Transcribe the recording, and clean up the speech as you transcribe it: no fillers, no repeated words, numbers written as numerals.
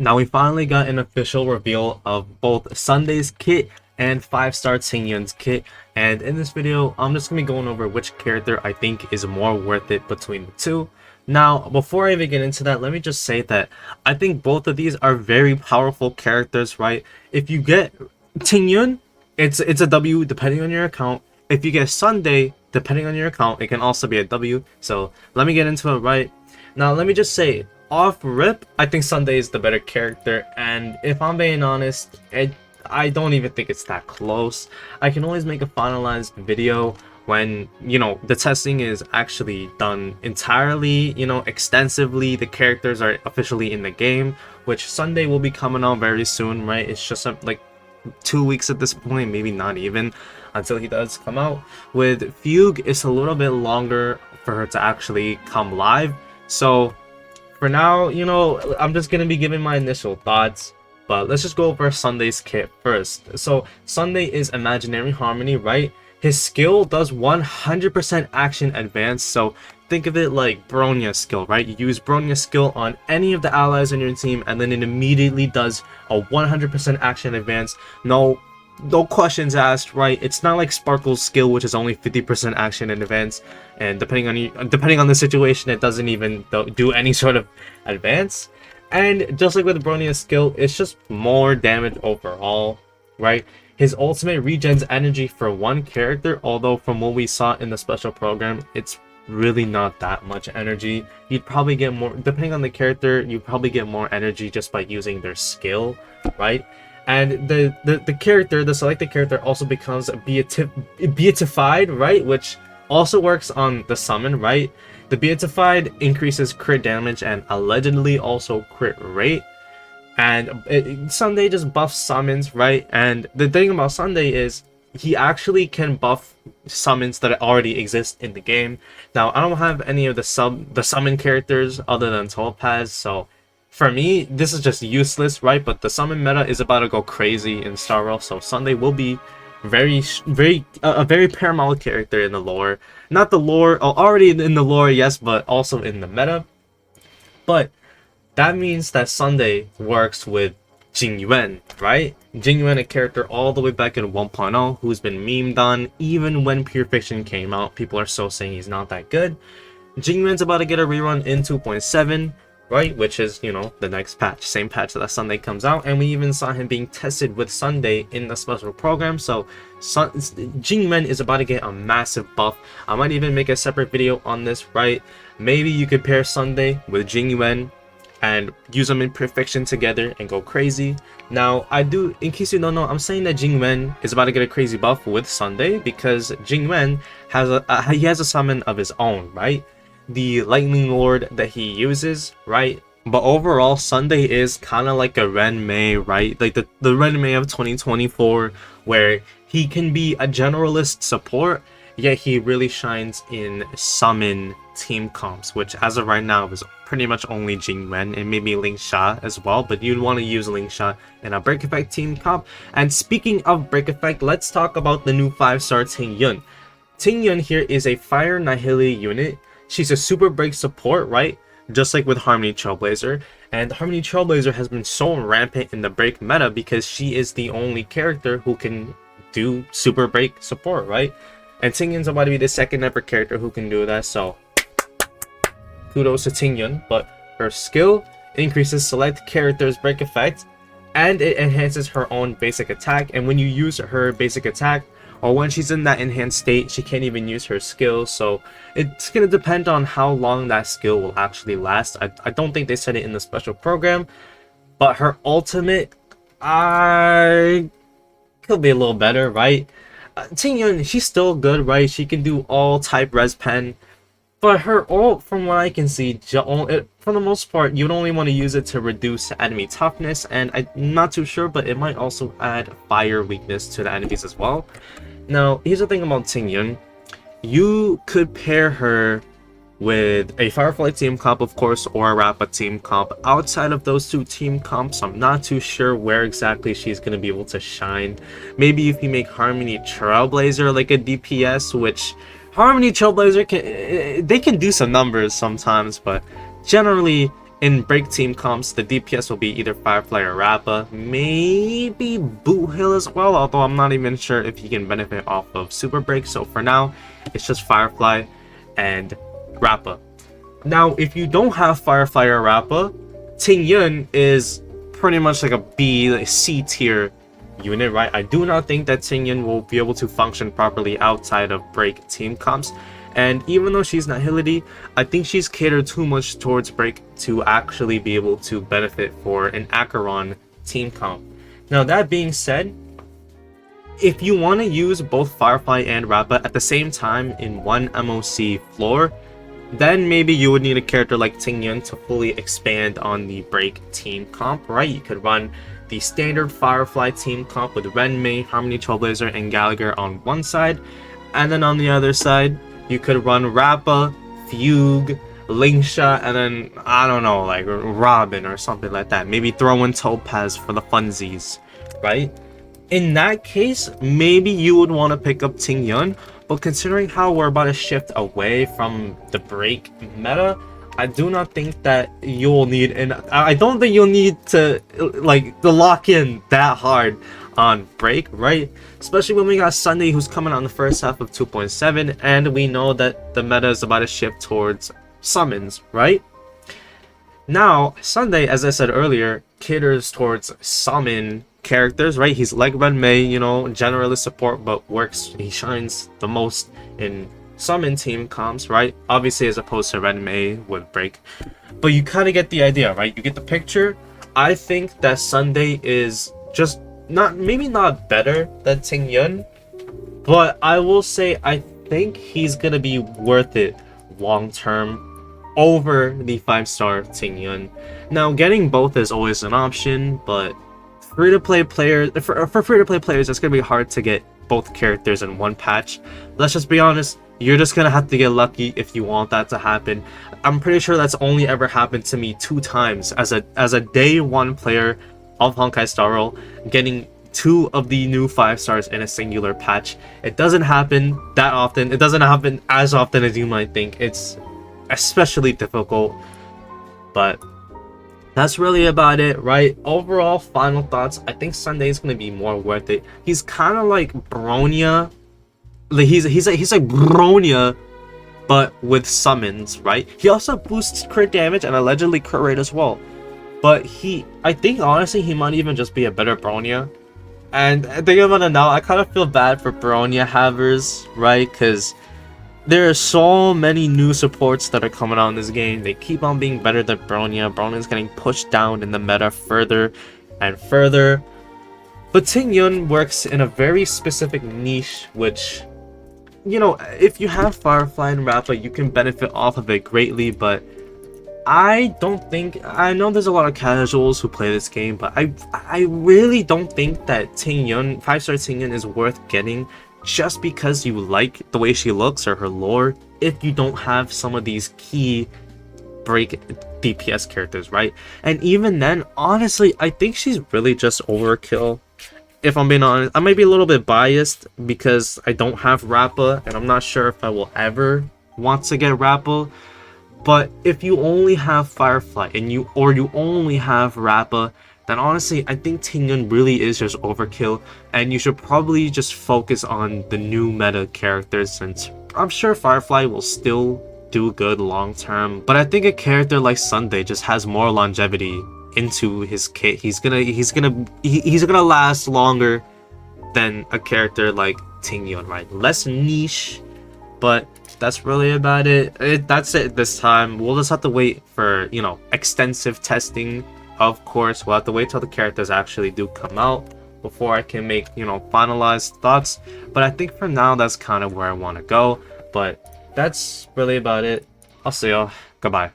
Now we finally got an official reveal of both Sunday's kit and 5-star Tingyun's kit, and in this video I'm just going to be going over which character I think is more worth it between the two. Now before I even get into that, let me just say that I think both of these are very powerful characters, right? If you get Tingyun, it's a W depending on your account. If you get Sunday, depending on your account, it can also be a W. So let me get into it right now. Let me just say, off rip, I think Sunday is the better character, and if I'm being honest, I don't even think it's that close. I can always make a finalized video when, you know, the testing is actually done entirely, you know, extensively, the characters are officially in the game, which Sunday will be coming out very soon, right? It's just like 2 weeks at this point, maybe not even, until he does come out. With Fugue, it's a little bit longer for her to actually come live, so for now, you know, I'm just gonna be giving my initial thoughts, but let's just go over Sunday's kit first. So Sunday is Imaginary Harmony, right? His skill does 100% action advance, so think of it like Bronya's skill, right? You use Bronya's skill on any of the allies on your team, and then it immediately does a 100% action advance. No questions asked, right? It's not like Sparkle's skill, which is only 50% action in advance, and depending on the situation, it doesn't even do any sort of advance. And just like with Bronia's skill, it's just more damage overall, right? His ultimate regens energy for one character, although from what we saw in the special program, it's really not that much energy. You'd probably get more, depending on the character, you probably get more energy just by using their skill, right? And the selected character also becomes beatified, right? Which also works on the summon, right? The beatified increases crit damage and allegedly also crit rate. And Sunday just buffs summons, right? And the thing about Sunday is he actually can buff summons that already exist in the game. Now I don't have any of the summon characters other than Topaz, so for me, this is just useless, right? But the summon meta is about to go crazy in Star Rail, so Sunday will be a very paramount character in the lore. Not the lore, already in the lore, yes, but also in the meta. But that means that Sunday works with Tingyun, right? Tingyun, a character all the way back in 1.0, who's been memed on. Even when Pure Fiction came out, people are still saying he's not that good. Tingyun's about to get a rerun in 2.7. right? Which is, you know, the next patch, same patch that Sunday comes out, and we even saw him being tested with Sunday in the special program. So Jingmen is about to get a massive buff. I might even make a separate video on this, right? Maybe you could pair Sunday with Jingmen and use them in perfection together and go crazy. Now, in case you don't know, I'm saying that Jingwen is about to get a crazy buff with Sunday because Jingwen has a summon of his own, right? The Lightning Lord that he uses, right? But overall, Sunday is kind of like a Ren Mei, right? Like the Ren Mei of 2024, where he can be a generalist support, yet he really shines in summon team comps, which as of right now is pretty much only Jingwen and maybe Ling Sha as well, but you'd want to use Ling Sha in a Break Effect team comp. And speaking of Break Effect, let's talk about the new 5-star Tingyun. Tingyun here is a Fire Nihili unit. She's a super break support, right? Just like with Harmony Trailblazer. And Harmony Trailblazer has been so rampant in the break meta because she is the only character who can do super break support, right? And Tingyun's about to be the second ever character who can do that, so kudos to Tingyun. But her skill increases select character's break effect, and it enhances her own basic attack. And when you use her basic attack, or when she's in that enhanced state, she can't even use her skill. So it's going to depend on how long that skill will actually last. I don't think they said it in the special program, but her ultimate could be a little better, right? Tingyun, she's still good, right? She can do all type res pen, but her ult, from what I can see, for the most part, you'd only want to use it to reduce enemy toughness, and I'm not too sure, but it might also add fire weakness to the enemies as well. Now, here's the thing about Tingyun. You could pair her with a Firefly team comp, of course, or a Rappa team comp. Outside of those two team comps, I'm not too sure where exactly she's going to be able to shine. Maybe if you make Harmony Trailblazer like a DPS, which Harmony Trailblazer they can do some numbers sometimes, but generally In break team comps, the DPS will be either Firefly or Rappa, maybe Boot Hill as well, although I'm not even sure if he can benefit off of Super Break. So for now, it's just Firefly and Rappa. Now, if you don't have Firefly or Rappa, Tingyun is pretty much like a B, like C tier unit, right? I do not think that Tingyun will be able to function properly outside of break team comps. And even though she's not Hillity, I think she's catered too much towards break to actually be able to benefit for an Acheron team comp. Now, that being said, if you want to use both Firefly and Rappa at the same time in one MOC floor, then maybe you would need a character like Tingyun to fully expand on the break team comp, right? You could run the standard Firefly team comp with Renmei, Harmony Trailblazer, and Gallagher on one side, and then on the other side, you could run Rappa, Fugue, Lingsha, and then, I don't know, like Robin or something like that. Maybe throw in Topaz for the funsies, right? In that case, maybe you would want to pick up Tingyun, but considering how we're about to shift away from the break meta, I do not think that you'll need, and I don't think you'll need to lock in that hard on break, right? Especially when we got Sunday, who's coming on the first half of 2.7, and we know that the meta is about to shift towards summons, right? Now, Sunday, as I said earlier, caters towards summon characters, right? He's like Renmei, you know, generally support, but he shines the most in summon team comps, right? Obviously, as opposed to Renmei with break. But you kind of get the idea, right? You get the picture. I think that Sunday is just maybe not better than Tingyun, but I will say I think he's gonna be worth it long term over the 5-star Tingyun. Now, getting both is always an option, but free-to-play players, for free-to-play players, it's gonna be hard to get both characters in one patch. Let's just be honest, you're just gonna have to get lucky if you want that to happen. I'm pretty sure that's only ever happened to me 2 times as a day 1 player of Honkai Star Rail, getting 2 of the new 5-stars in a singular patch. It doesn't happen that often. It doesn't happen as often as you might think. It's especially difficult, but that's really about it, right? Overall, final thoughts. I think Sunday is going to be more worth it. He's kind of like Bronya. Like he's like Bronya, but with summons, right? He also boosts crit damage and allegedly crit rate as well. But I think honestly, he might even just be a better Bronya. And thinking about it now, I kind of feel bad for Bronya havers, right? Because there are so many new supports that are coming out in this game. They keep on being better than Bronya. Bronya's getting pushed down in the meta further and further. But Tingyun works in a very specific niche, which, you know, if you have Firefly and Rappa, you can benefit off of it greatly, but I know there's a lot of casuals who play this game, but I really don't think that Tingyun, 5-star Tingyun, is worth getting just because you like the way she looks or her lore, if you don't have some of these key break DPS characters, right? And even then, honestly, I think she's really just overkill. If I'm being honest, I might be a little bit biased because I don't have Rappa, and I'm not sure if I will ever want to get Rappa. But if you only have Firefly and you only have Rappa, then honestly, I think Tingyun really is just overkill, and you should probably just focus on the new meta characters, since I'm sure Firefly will still do good long term. But I think a character like Sunday just has more longevity into his kit. He's gonna last longer than a character like Tingyun, right? Less niche, but that's really about it. That's it this time. We'll just have to wait for, you know, extensive testing. Of course, we'll have to wait till the characters actually do come out before I can make, you know, finalized thoughts. But I think for now, that's kind of where I want to go. But that's really about it. I'll see y'all. Goodbye.